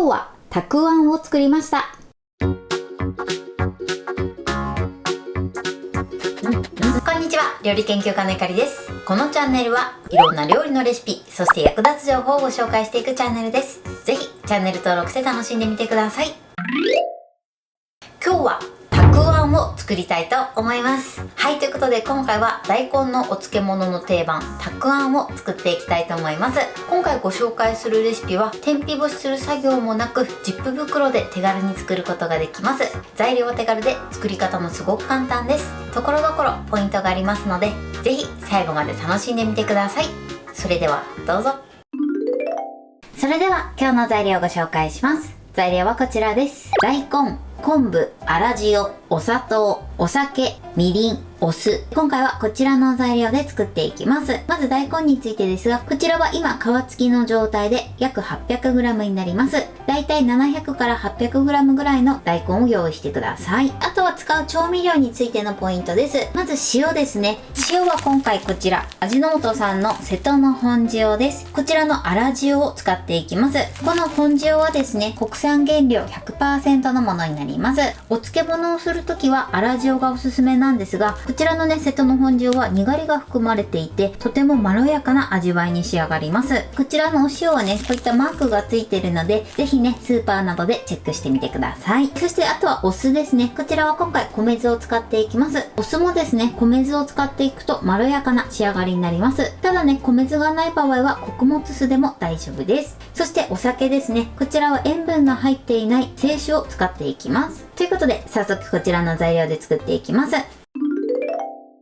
今日はたくあんを作りました。こんにちは、料理研究家のゆかりです。このチャンネルはいろんな料理のレシピ、そして役立つ情報をご紹介していくチャンネルです。ぜひチャンネル登録して楽しんでみてください。今日はたくあんを作りたいと思います。はい、ということで今回は大根のお漬物の定番たくあんを作っていきたいと思います。今回ご紹介するレシピは天日干しする作業もなくジップ袋で手軽に作ることができます。材料は手軽で作り方もすごく簡単です。ところどころポイントがありますのでぜひ最後まで楽しんでみてください。それではどうぞ。それでは今日の材料をご紹介します。材料はこちらです。大根、昆布、粗塩、お砂糖、お酒、みりん、お酢。今回はこちらの材料で作っていきます。まず大根についてですが、こちらは今皮付きの状態で約 800g になります。だいたい700から 800g ぐらいの大根を用意してください。あとは使う調味料についてのポイントです。まず塩ですね。塩は今回こちら味の素さんの瀬戸の本塩です。こちらの粗塩を使っていきます。この本塩はですね、国産原料 100% のものになります。お漬物をするときは粗塩がおすすめなんですが、こちらのね瀬戸の本塩はにがりが含まれていてとてもまろやかな味わいに仕上がります。こちらのお塩はねこういったマークがついているのでぜひねスーパーなどでチェックしてみてください。そしてあとはお酢ですね。こちらは今回米酢を使っていきます。お酢もですね米酢を使っていくとまろやかな仕上がりになります。ただね米酢がない場合は穀物酢でも大丈夫です。そしてお酒ですね。こちらは塩分が入っていない清酒を使っていきます。ということで早速こちらの材料で作っていきます。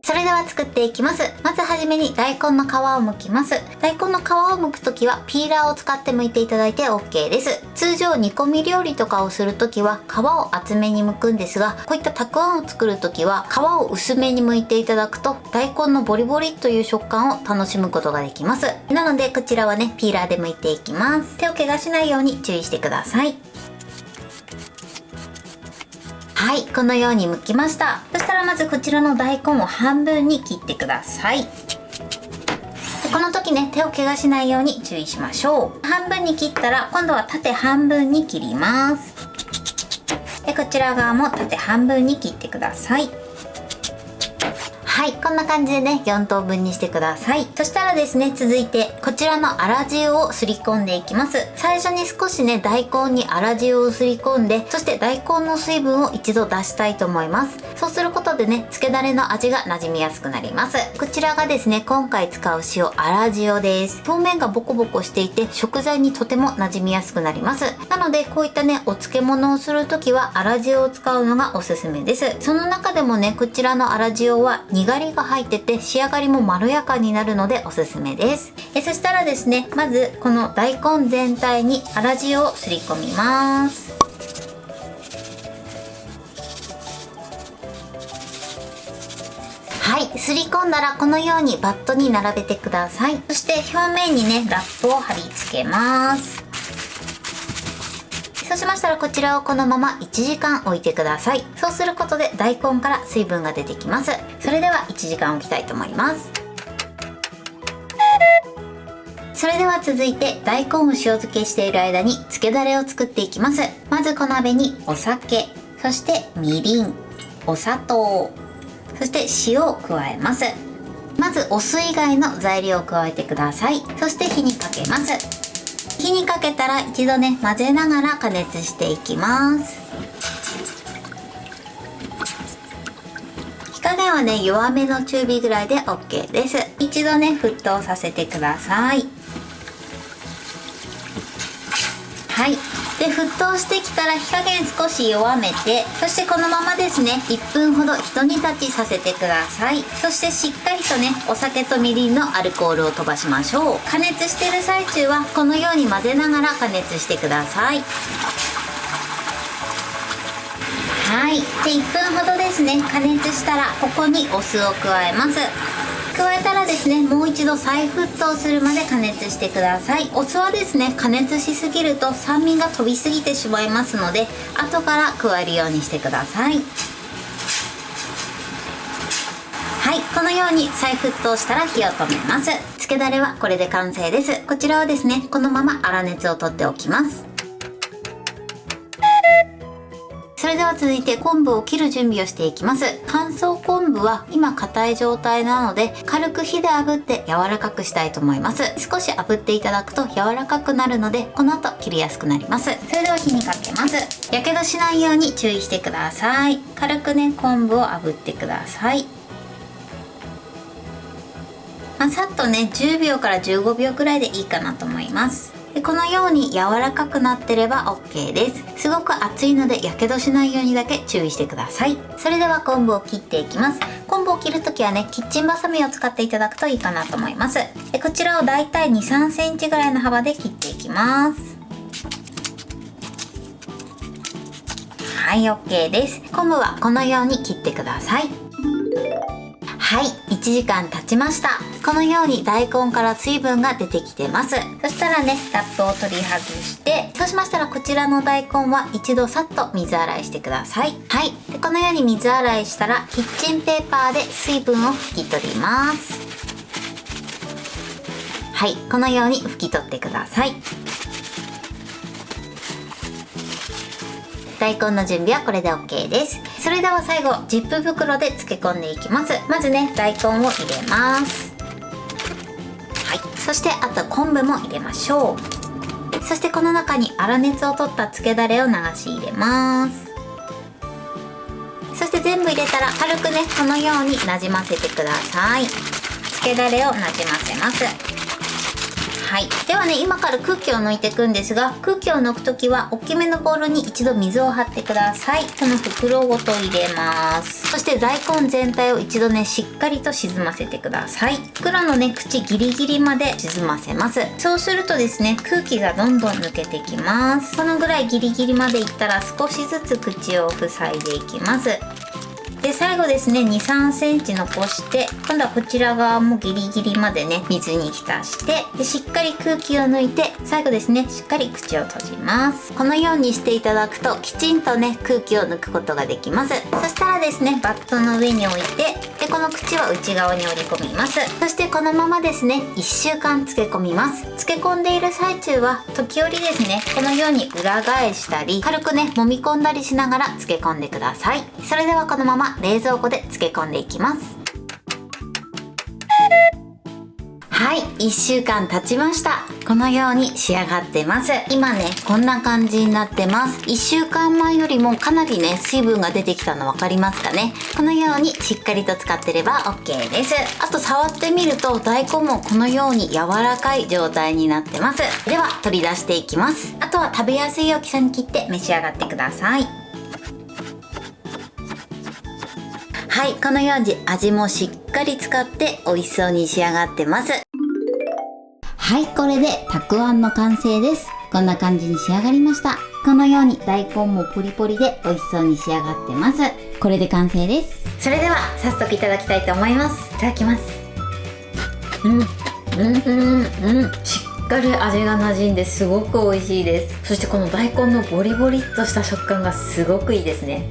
それでは作っていきます。まずはじめに大根の皮を剥きます。大根の皮を剥くときはピーラーを使って剥いていただいて OK です。通常煮込み料理とかをするときは皮を厚めに剥くんですが、こういったたくあんを作るときは皮を薄めに剥いていただくと大根のボリボリという食感を楽しむことができます。なのでこちらはねピーラーで剥いていきます。手を怪我しないように注意してください。はい、このように剥きました。そしたらまずこちらの大根を半分に切ってください。でこの時ね手を怪我しないように注意しましょう。半分に切ったら今度は縦半分に切ります。でこちら側も縦半分に切ってください。はい、こんな感じでね4等分にしてください。そしたらですね続いてこちらの粗塩をすり込んでいきます。最初に少しね大根に粗塩をすり込んで、そして大根の水分を一度出したいと思います。そうすることでね漬けだれの味が馴染みやすくなります。こちらがですね今回使う塩、粗塩です。表面がボコボコしていて食材にとても馴染みやすくなります。なのでこういったねお漬物をする時は粗塩を使うのがおすすめです。その中でもねこちらの粗塩はにがりが入ってて仕上がりもまろやかになるのでおすすめです。そしたらですねまずこの大根全体に粗塩をすり込みます。はい、すり込んだらこのようにバットに並べてください。そして表面にねラップを貼り付けます。そうしましたらこちらをこのまま1時間置いてください。そうすることで大根から水分が出てきます。それでは1時間置きたいと思います。それでは続いて大根を塩漬けしている間に漬けだれを作っていきます。まず小鍋にお酒、そしてみりん、お砂糖、そして塩を加えます。まずお酢以外の材料を加えてください。そして火にかけます。火にかけたら一度ね混ぜながら加熱していきます。火加減はね弱めの中火ぐらいで OK です。一度ね沸騰させてください。はい、で沸騰してきたら火加減少し弱めて、そしてこのままですね1分ほどひと煮立ちさせてください。そしてしっかりとねお酒とみりんのアルコールを飛ばしましょう。加熱している最中はこのように混ぜながら加熱してください。はい、で1分ほどですね加熱したらここにお酢を加えます。加えたらですねもう一度再沸騰するまで加熱してください。お酢はですね加熱しすぎると酸味が飛びすぎてしまいますので後から加えるようにしてください。はい、このように再沸騰したら火を止めます。漬けだれはこれで完成です。こちらはですねこのまま粗熱を取っておきます。それでは続いて昆布を切る準備をしていきます。乾燥昆布は今硬い状態なので、軽く火で炙って柔らかくしたいと思います。少し炙っていただくと柔らかくなるので、この後切りやすくなります。それでは火にかけます。やけどしないように注意してください。軽くね、昆布を炙ってください。さっとね、10秒から15秒くらいでいいかなと思います。でこのように柔らかくなってれば OK です。すごく熱いのでやけどしないようにだけ注意してください。それでは昆布を切っていきます。昆布を切るときはね、キッチンバサミを使っていただくといいかなと思います。でこちらをだいたい 2,3 センチぐらいの幅で切っていきます。はい、 OK です。昆布はこのように切ってください。はい、1時間経ちました。このように大根から水分が出てきてます。そしたらね、ラップを取り外して、そうしましたらこちらの大根は一度さっと水洗いしてください。はい、でこのように水洗いしたらキッチンペーパーで水分を拭き取ります。はい、このように拭き取ってください。大根の準備はこれで OK です。それでは最後、ジップ袋で漬け込んでいきます。まずね、大根を入れます。はい、そしてあと昆布も入れましょう。そしてこの中に粗熱を取った漬けだれを流し入れます。そして全部入れたら軽くね、このようになじませてください。漬けだれをなじませます。はい、ではね、今から空気を抜いていくんですが、空気を抜くときは大きめのボウルに一度水を張ってください。この袋ごと入れます。そして大根全体を一度ね、しっかりと沈ませてください。袋のね、口ギリギリまで沈ませます。そうするとですね、空気がどんどん抜けてきます。このぐらいギリギリまでいったら少しずつ口を塞いでいきます。で最後ですね、 2,3 センチ残して、今度はこちら側もギリギリまでね、水に浸して、でしっかり空気を抜いて、最後ですね、しっかり口を閉じます。このようにしていただくときちんとね、空気を抜くことができます。そしたらですね、バットの上に置いて、でこの口は内側に折り込みます。そしてこのままですね、1週間漬け込みます。漬け込んでいる最中は時折ですね、このように裏返したり、軽くね、揉み込んだりしながら漬け込んでください。それではこのまま冷蔵庫で漬け込んでいきます。はい、1週間経ちました。このように仕上がってます。今ね、こんな感じになってます。1週間前よりもかなりね、水分が出てきたの分かりますかね。このようにしっかりと使ってれば OK です。あと触ってみると大根もこのように柔らかい状態になってます。では取り出していきます。あとは食べやすい大きさに切って召し上がってください。はい、このように味もしっかり使って美味しそうに仕上がってます。はい、これでたくあんの完成です。こんな感じに仕上がりました。このように大根もポリポリで美味しそうに仕上がってます。これで完成です。それでは早速いただきたいと思います。いただきます。しっかり味が馴染んですごく美味しいです。そしてこの大根のボリボリっとした食感がすごくいいですね。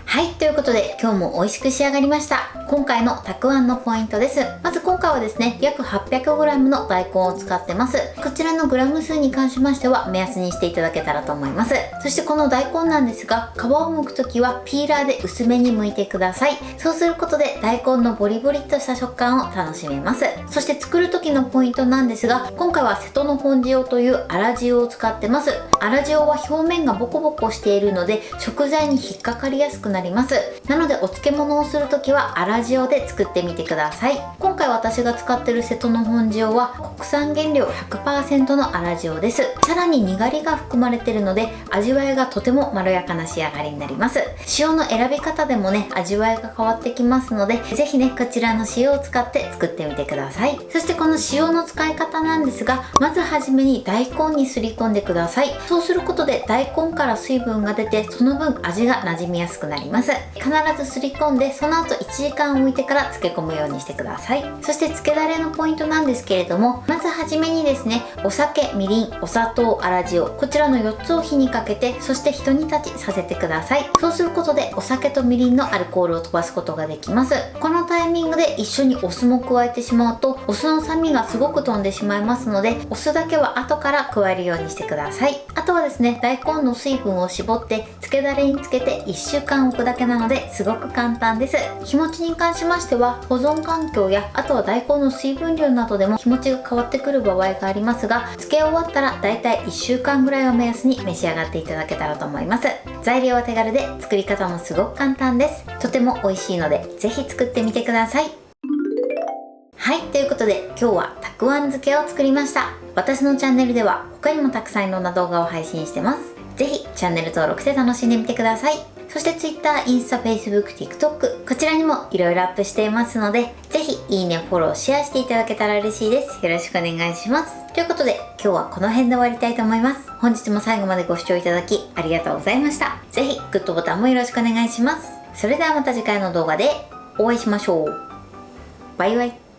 はい、ということで今日も美味しく仕上がりました。今回のたくあんのポイントです。まず今回はですね、約 800g の大根を使ってます。こちらのグラム数に関しましては目安にしていただけたらと思います。そしてこの大根なんですが、皮を剥くときはピーラーで薄めに剥いてください。そうすることで大根のボリボリっとした食感を楽しめます。そして作る時のポイントなんですが、今回は瀬戸の本塩という粗塩を使ってます。粗塩は表面がボコボコしているので食材に引っかかりやすくなります。なのでお漬物をするときは粗塩で作ってみてください。今回私が使っている瀬戸の本塩は国産原料 100% の粗塩です。さらににがりが含まれているので味わいがとてもまろやかな仕上がりになります。塩の選び方でもね、味わいが変わってきますので、ぜひね、こちらの塩を使って作ってみてください。そしてこの塩の使い方なんですが、まずはじめに大根にすり込んでください。そうすることで大根から水分が出て、その分味が馴染みやすくなります。必ずすり込んで、その後1時間置いてから漬け込むようにしてください。そして漬けだれのポイントなんですけれども、まずはじめにですね、お酒、みりん、お砂糖、粗塩、こちらの4つを火にかけて、そしてひと煮立ちさせてください。そうすることでお酒とみりんのアルコールを飛ばすことができます。このタイミングで一緒にお酢も加えてしまうとお酢の酸味がすごく飛んでしまいますので、お酢だけは後から加えるようにしてください。あとはですね、大根の水分を絞って漬けだれにつけて1週間置くだけなのですごく簡単です。日持ちに関しましては保存環境やあとは大根の水分量などでも日持ちが変わってくる場合がありますが、漬け終わったらだいたい1週間ぐらいを目安に召し上がっていただけたらと思います。材料は手軽で作り方もすごく簡単です。とても美味しいのでぜひ作ってみてください。はい、ということで今日はたくあん漬けを作りました。私のチャンネルでは他にもたくさんいろんな動画を配信してます。ぜひチャンネル登録して楽しんでみてください。そして Twitter、インスタ、Facebook、TikTok こちらにもいろいろアップしていますので、ぜひいいね、フォロー、シェアしていただけたら嬉しいです。よろしくお願いします。ということで今日はこの辺で終わりたいと思います。本日も最後までご視聴いただきありがとうございました。ぜひグッドボタンもよろしくお願いします。それではまた次回の動画でお会いしましょう。バイバイ。